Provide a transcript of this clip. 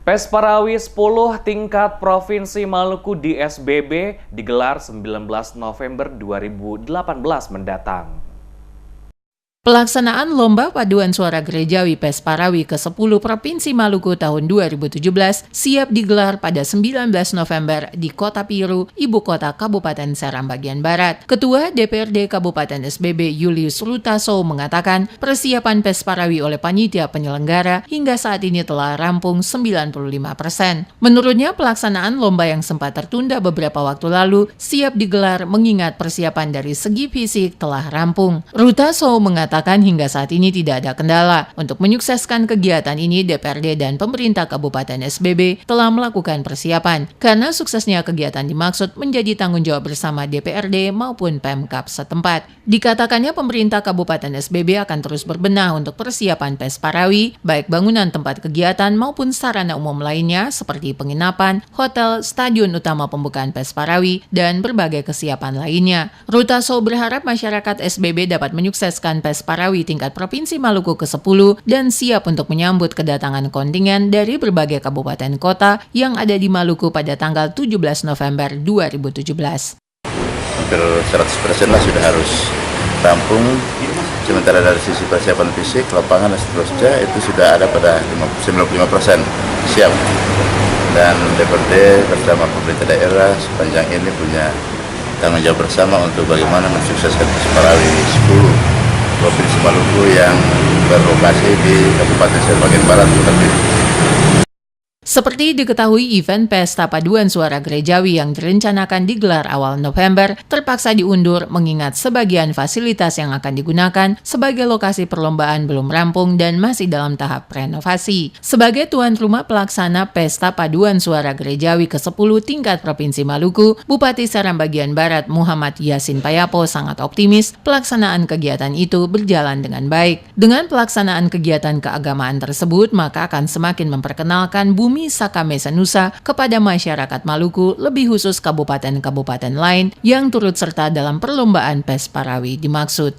PES Parawi 10 tingkat Provinsi Maluku di SBB digelar 19 November 2018 mendatang. Pelaksanaan Lomba Paduan Suara Gerejawi PES Parawi ke-10 Provinsi Maluku tahun 2017 siap digelar pada 19 November di Kota Piru, Ibu Kota Kabupaten Seram bagian Barat. Ketua DPRD Kabupaten SBB Julius Rutaso mengatakan persiapan PES Parawi oleh panitia penyelenggara hingga saat ini telah rampung 95%. Menurutnya pelaksanaan lomba yang sempat tertunda beberapa waktu lalu siap digelar mengingat persiapan dari segi fisik telah rampung. Rutaso mengatakan hingga saat ini tidak ada kendala. Untuk menyukseskan kegiatan ini, DPRD dan pemerintah Kabupaten SBB telah melakukan persiapan. Karena suksesnya kegiatan dimaksud menjadi tanggung jawab bersama DPRD maupun Pemkab setempat. Dikatakannya pemerintah Kabupaten SBB akan terus berbenah untuk persiapan PES Parawi, baik bangunan tempat kegiatan maupun sarana umum lainnya seperti penginapan, hotel, stadion utama pembukaan PES Parawi, dan berbagai kesiapan lainnya. Rutaso berharap masyarakat SBB dapat menyukseskan PES Parawi tingkat Provinsi Maluku ke-10 dan siap untuk menyambut kedatangan kontingen dari berbagai kabupaten kota yang ada di Maluku pada tanggal 17 November 2017. Hampir 100% lah sudah harus rampung, sementara dari sisi persiapan fisik, lapangan dan seterusnya itu sudah ada pada 95% siap. Dan DPRD bersama pemerintah daerah sepanjang ini punya tanggung jawab bersama untuk bagaimana mensukseskan PES Parawi 10 Provinsi Maluku yang berlokasi di Kabupaten Seram bagian Barat. Seperti diketahui, event Pesta Paduan Suara Gerejawi yang direncanakan digelar awal November terpaksa diundur mengingat sebagian fasilitas yang akan digunakan sebagai lokasi perlombaan belum rampung dan masih dalam tahap renovasi. Sebagai tuan rumah pelaksana Pesta Paduan Suara Gerejawi ke-10 tingkat Provinsi Maluku, Bupati Seram bagian Barat Muhammad Yasin Payapo sangat optimis pelaksanaan kegiatan itu berjalan dengan baik. Dengan pelaksanaan kegiatan keagamaan tersebut, maka akan semakin memperkenalkan bumi Saka Mesa Nusa kepada masyarakat Maluku, lebih khusus kabupaten-kabupaten lain yang turut serta dalam perlombaan PES Parawi dimaksud.